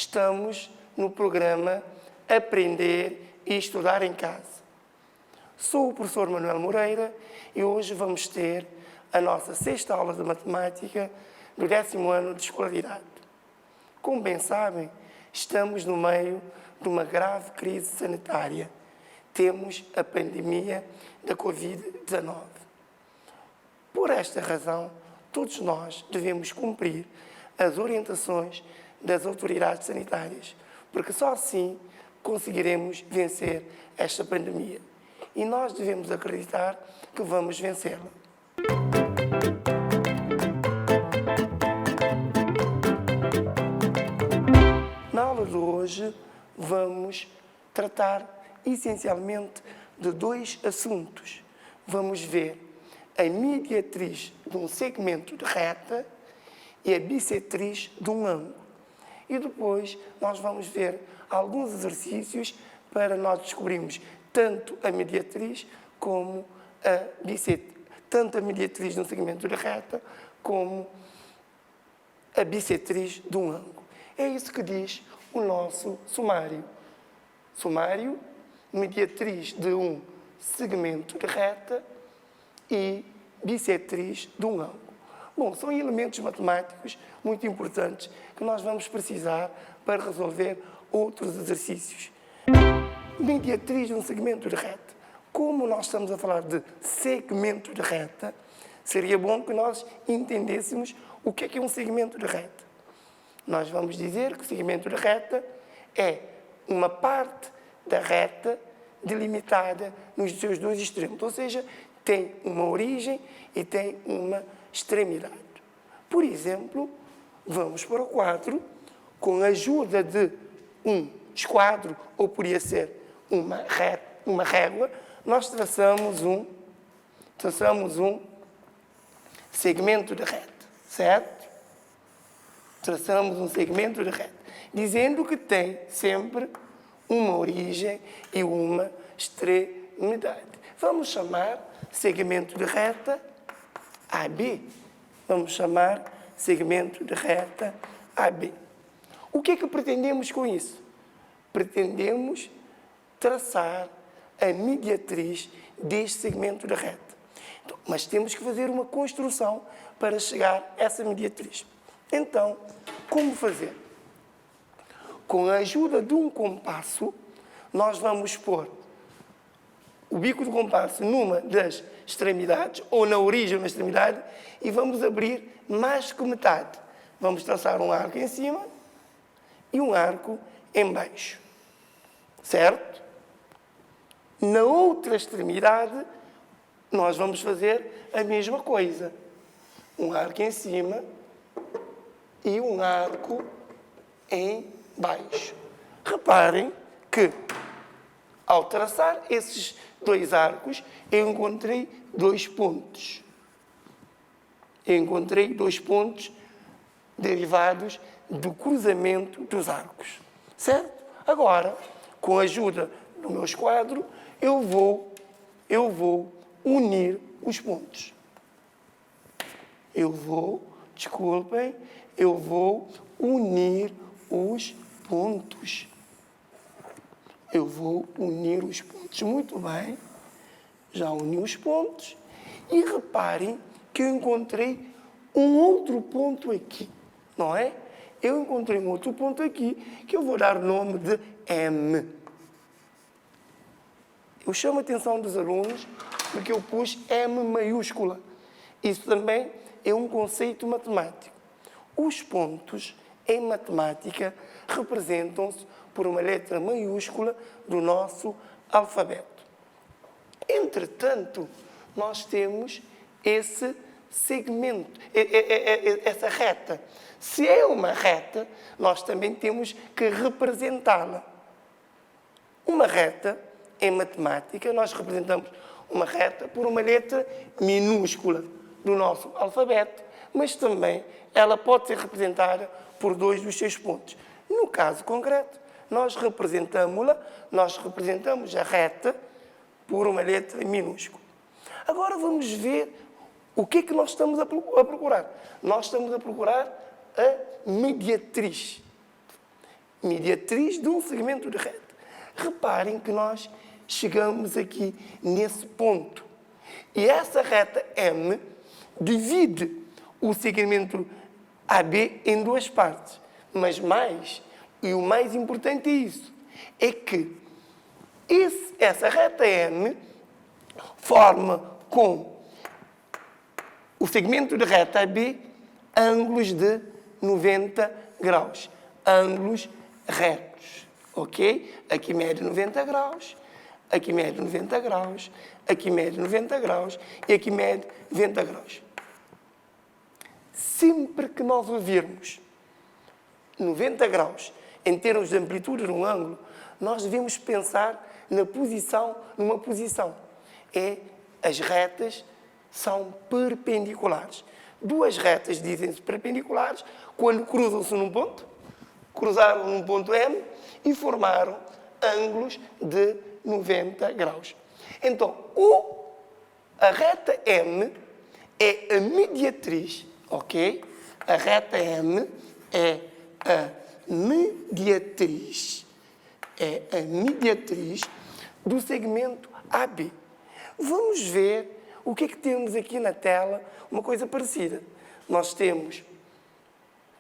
Estamos no programa Aprender e Estudar em Casa. Sou o professor Manuel Moreira e hoje vamos ter a nossa 6ª aula de matemática do 10º ano de escolaridade. Como bem sabem, estamos no meio de uma grave crise sanitária. Temos a pandemia da Covid-19. Por esta razão, todos nós devemos cumprir as orientações das autoridades sanitárias, porque só assim conseguiremos vencer esta pandemia. E nós devemos acreditar que vamos vencê-la. Na aula de hoje, vamos tratar essencialmente de 2 assuntos. Vamos ver a mediatriz de um segmento de reta e a bissetriz de um ângulo. E depois nós vamos ver alguns exercícios para nós descobrirmos tanto a mediatriz como a bissetriz, tanto a mediatriz de um segmento de reta como a bissetriz de um ângulo. É isso que diz o nosso sumário. Sumário, mediatriz de um segmento de reta e bissetriz de um ângulo. Bom, são elementos matemáticos muito importantes que nós vamos precisar para resolver outros exercícios. Mediatriz de um segmento de reta. Como nós estamos a falar de segmento de reta, seria bom que nós entendêssemos o que é um segmento de reta. Nós vamos dizer que o segmento de reta é uma parte da reta delimitada nos seus 2 extremos, ou seja, tem uma origem e tem uma extremidade. Por exemplo, vamos para o quadro, com a ajuda de um esquadro, ou poderia ser uma régua, nós traçamos um segmento de reta, certo? Traçamos um segmento de reta, dizendo que tem sempre uma origem e uma extremidade. Vamos chamar segmento de reta AB. Vamos chamar segmento de reta AB. O que é que pretendemos com isso? Pretendemos traçar a mediatriz deste segmento de reta. Então, mas temos que fazer uma construção para chegar a essa mediatriz. Então, como fazer? Com a ajuda de um compasso, nós vamos pôr o bico do compasso numa das extremidades, ou na origem ou na extremidade, e vamos abrir mais que metade. Vamos traçar um arco em cima e um arco em baixo. Certo? Na outra extremidade, nós vamos fazer a mesma coisa. Um arco em cima e um arco em baixo. Reparem que, ao traçar esses 2 arcos, eu encontrei 2 pontos. Eu encontrei 2 pontos derivados do cruzamento dos arcos. Certo? Agora, com a ajuda do meu esquadro, eu vou unir os pontos. Eu vou unir os pontos. Eu vou unir os pontos. Muito bem. Já uni os pontos. E reparem que eu encontrei um outro ponto aqui. Não é? Eu encontrei um outro ponto aqui que eu vou dar o nome de M. Eu chamo a atenção dos alunos porque eu pus M maiúscula. Isso também é um conceito matemático. Os pontos, em matemática, representam-se por uma letra maiúscula do nosso alfabeto. Entretanto, nós temos esse segmento, essa reta. Se é uma reta, nós também temos que representá-la. Uma reta, em matemática, nós representamos uma reta por uma letra minúscula do nosso alfabeto, mas também ela pode ser representada por 2 dos seus pontos. No caso concreto, nós representamos a reta por uma letra minúscula. Agora vamos ver o que é que nós estamos a procurar. Nós estamos a procurar a mediatriz. mediatriz de um segmento de reta. Reparem que nós chegamos aqui nesse ponto. E essa reta M divide o segmento AB em duas partes. Mas e o mais importante é isso, é que essa reta M forma com o segmento de reta AB ângulos de 90 graus. Ângulos retos. Ok? Aqui mede 90 graus, aqui mede 90 graus, aqui mede 90 graus e aqui mede 90 graus. Sempre que nós ouvirmos 90 graus em termos de amplitude de um ângulo, nós devemos pensar numa posição. As retas são perpendiculares. Duas retas dizem-se perpendiculares quando cruzam-se num ponto, cruzaram num ponto M e formaram ângulos de 90 graus. Então, a reta M é a mediatriz, ok? A reta M é a mediatriz. É a mediatriz do segmento AB. Vamos ver o que é que temos aqui na tela, uma coisa parecida. Nós temos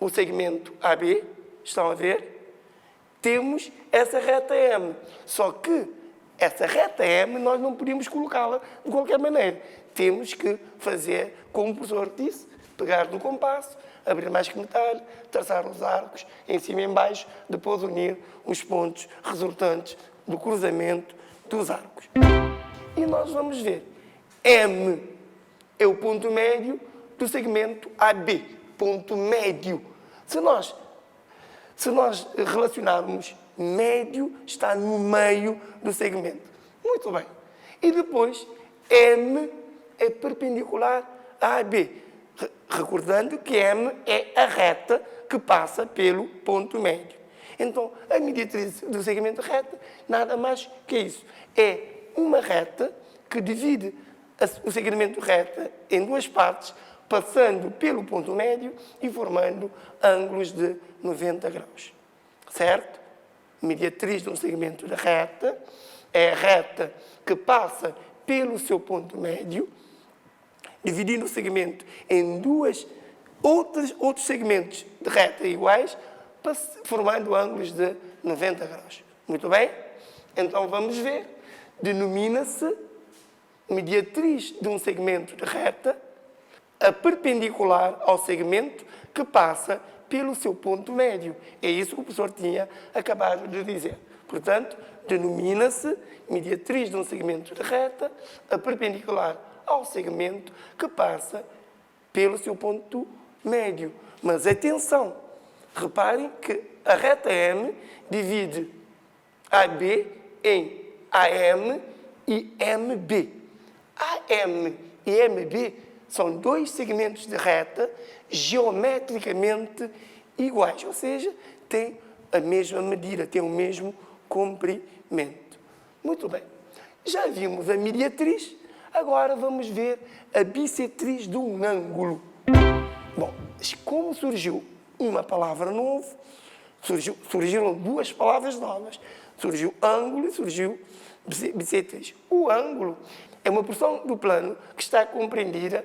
o segmento AB, estão a ver? Temos essa reta M. Só que essa reta M nós não podemos colocá-la de qualquer maneira. Temos que fazer, como o professor disse, pegar no compasso, abrir mais que metade, traçar os arcos em cima e em baixo, depois unir os pontos resultantes do cruzamento dos arcos. E nós vamos ver. M é o ponto médio do segmento AB. Ponto médio. Se nós relacionarmos médio, está no meio do segmento. Muito bem. E depois, M é perpendicular a AB. Recordando que M é a reta que passa pelo ponto médio. Então, a mediatriz do segmento reta, nada mais que isso. É uma reta que divide o segmento reta em duas partes, passando pelo ponto médio e formando ângulos de 90 graus. Certo? Mediatriz de um segmento de reta é a reta que passa pelo seu ponto médio, dividindo o segmento em outros segmentos de reta iguais, formando ângulos de 90 graus. Muito bem? Então, vamos ver. Denomina-se mediatriz de um segmento de reta a perpendicular ao segmento que passa pelo seu ponto médio. É isso que o professor tinha acabado de dizer. Portanto, denomina-se mediatriz de um segmento de reta a perpendicular ao segmento que passa pelo seu ponto médio. Mas atenção, reparem que a reta M divide AB em AM e MB. AM e MB são dois segmentos de reta geometricamente iguais, ou seja, têm a mesma medida, têm o mesmo comprimento. Muito bem. Já vimos a mediatriz, agora vamos ver a bissetriz de um ângulo. Bom, como surgiu uma palavra nova, surgiram duas palavras novas. Surgiu ângulo e surgiu bissetriz. O ângulo é uma porção do plano que está compreendida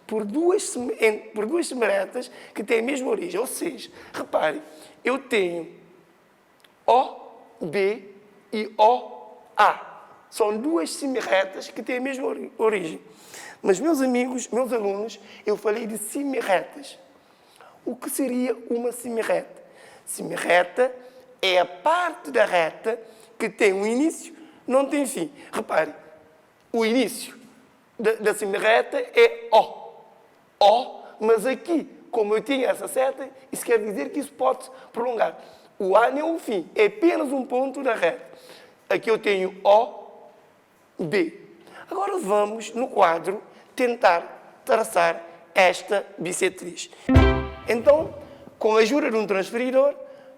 por duas semirretas que têm a mesma origem. Ou seja, reparem, eu tenho OB e OA. São duas semirretas que têm a mesma origem. Mas, meus amigos, meus alunos, eu falei de semirretas. O que seria uma semirreta? Semirreta é a parte da reta que tem um início, não tem fim. Reparem, o início da semirreta é O, mas aqui, como eu tinha essa seta, isso quer dizer que isso pode se prolongar. O A não é o fim, é apenas um ponto da reta. Aqui eu tenho O, B. Agora vamos, no quadro, tentar traçar esta bissetriz. Então, com a ajuda de um transferidor,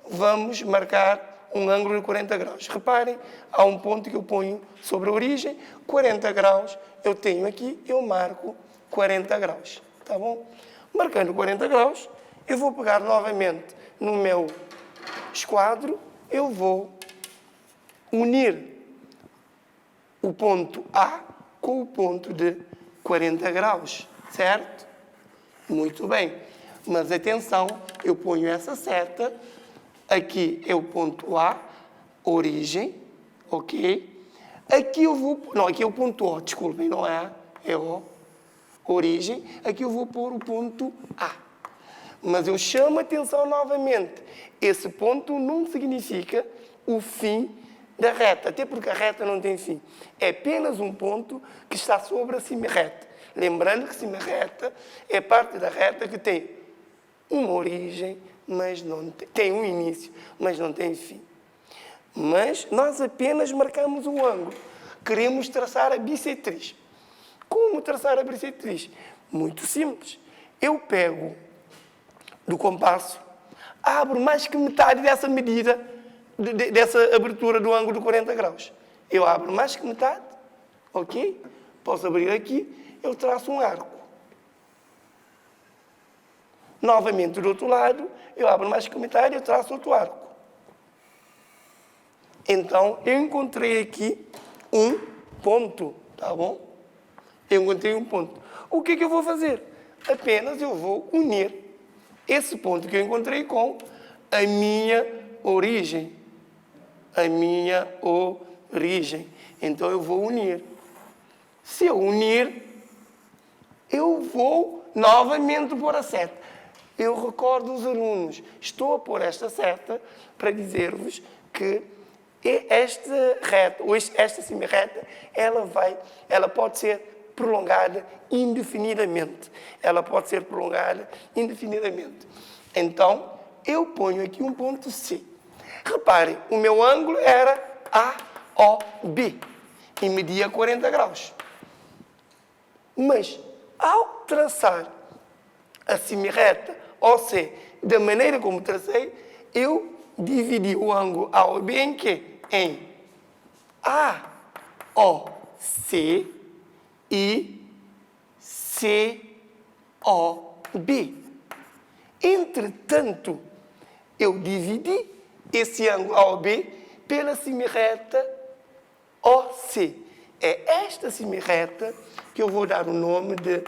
vamos marcar um ângulo de 40 graus. Reparem, há um ponto que eu ponho sobre a origem, 40 graus, eu tenho aqui, eu marco 40 graus. Tá bom? Marcando 40 graus, eu vou pegar novamente no meu esquadro, eu vou unir o ponto A com o ponto de 40 graus, certo? Muito bem. Mas atenção, eu ponho essa seta, aqui é o ponto A, origem, ok? Aqui eu vou... Não, aqui é o ponto O, desculpem, não é A, é O, origem. Aqui eu vou pôr o ponto A. Mas eu chamo a atenção novamente. Esse ponto não significa o fim da reta, até porque a reta não tem fim. É apenas um ponto que está sobre a semirreta. Lembrando que semirreta é parte da reta que tem uma origem, mas não tem um início, mas não tem fim. Mas nós apenas marcamos o ângulo. Queremos traçar a bissetriz. Como traçar a bissetriz? Muito simples. Eu pego do compasso, abro mais que metade dessa medida, dessa abertura do ângulo de 40 graus. Eu abro mais que metade, ok? Posso abrir aqui, eu traço um arco. Novamente, do outro lado, eu abro mais que metade e eu traço outro arco. Então, eu encontrei aqui um ponto, tá bom? Eu encontrei um ponto. O que eu vou fazer? Apenas eu vou unir esse ponto que eu encontrei com a minha origem. A minha origem. Então, eu vou unir. Se eu unir, eu vou novamente pôr a seta. Eu recordo os alunos, estou a pôr esta seta para dizer-vos que esta reta, ou esta semirreta, ela pode ser prolongada indefinidamente. Ela pode ser prolongada indefinidamente. Então, eu ponho aqui um ponto C. Reparem, o meu ângulo era AOB e media 40 graus. Mas, ao traçar a semirreta OC da maneira como tracei, eu dividi o ângulo AOB em quê? Em AOC e COB. Entretanto, eu dividi esse ângulo AOB pela semirreta OC. É esta semirreta que eu vou dar o nome de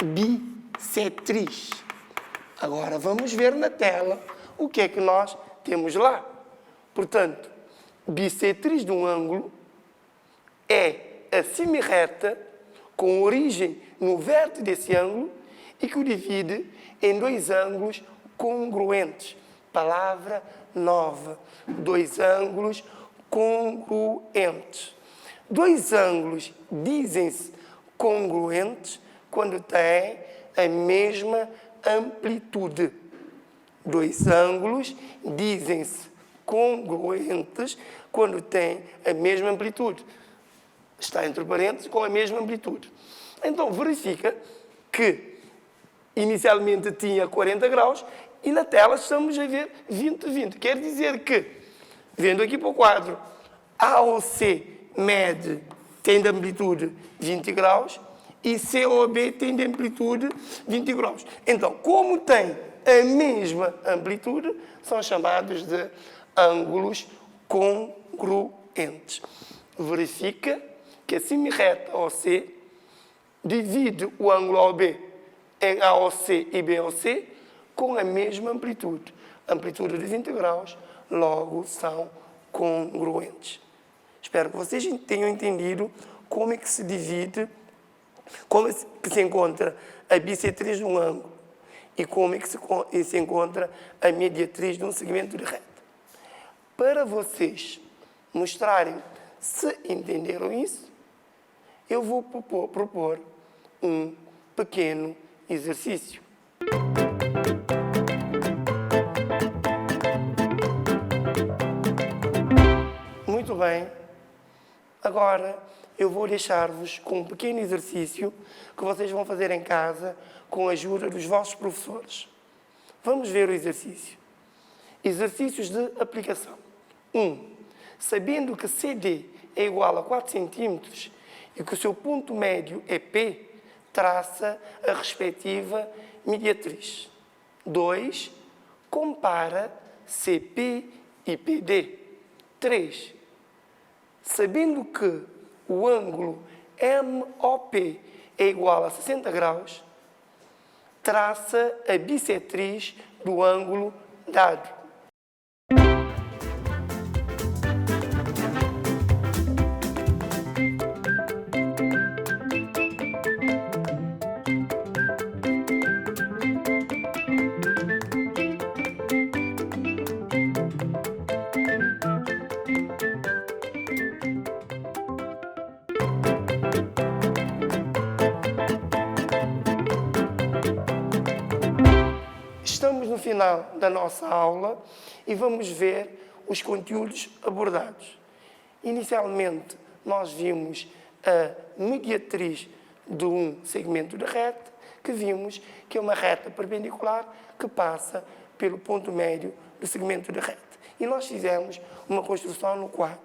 bissetriz. Agora vamos ver na tela o que é que nós temos lá. Portanto, bissetriz de um ângulo é a semirreta com origem no vértice desse ângulo e que o divide em dois ângulos congruentes. Palavra nova. Dois ângulos congruentes. Dois ângulos dizem-se congruentes quando têm a mesma amplitude. Dois ângulos dizem-se congruentes quando têm a mesma amplitude. Está entre parênteses com a mesma amplitude. Então, verifica que inicialmente tinha 40 graus e na tela estamos a ver 20. Quer dizer que, vendo aqui para o quadro, AOC mede, tem de amplitude 20 graus e COB tem de amplitude 20 graus. Então, como tem a mesma amplitude, são chamados de ângulos congruentes. Verifica que a semirreta OC divide o ângulo OB em AOC e BOC com a mesma amplitude. Amplitude de 20 graus, logo são congruentes. Espero que vocês tenham entendido como é que se divide, como é que se encontra a bissetriz de um ângulo e como é que se encontra a mediatriz de um segmento de reta. Para vocês mostrarem se entenderam isso, eu vou propor um pequeno exercício. Muito bem. Agora eu vou deixar-vos com um pequeno exercício que vocês vão fazer em casa com a ajuda dos vossos professores. Vamos ver o exercício. Exercícios de aplicação. 1. Sabendo que CD é igual a 4 cm e que o seu ponto médio é P, traça a respectiva mediatriz. 2. Compara CP e PD. 3. Sabendo que o ângulo MOP é igual a 60 graus, traça a bissetriz do ângulo dado. Estamos no final da nossa aula e vamos ver os conteúdos abordados. Inicialmente, nós vimos a mediatriz de um segmento de reta, que vimos que é uma reta perpendicular que passa pelo ponto médio do segmento de reta. E nós fizemos uma construção no quadro.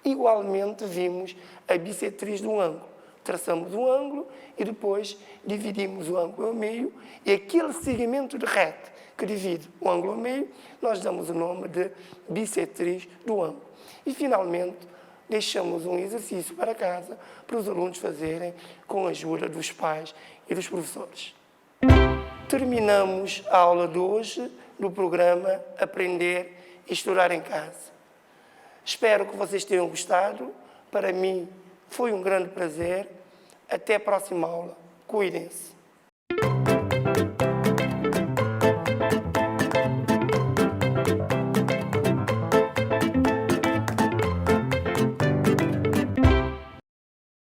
Igualmente, vimos a bissetriz de um ângulo. Traçamos um ângulo e depois dividimos o ângulo ao meio e aquele segmento de reta que divide o ângulo ao meio, nós damos o nome de bissetriz do ângulo. E, finalmente, deixamos um exercício para casa para os alunos fazerem com a ajuda dos pais e dos professores. Terminamos a aula de hoje do programa Aprender e Estudar em Casa. Espero que vocês tenham gostado. Para mim, foi um grande prazer. Até a próxima aula. Cuidem-se.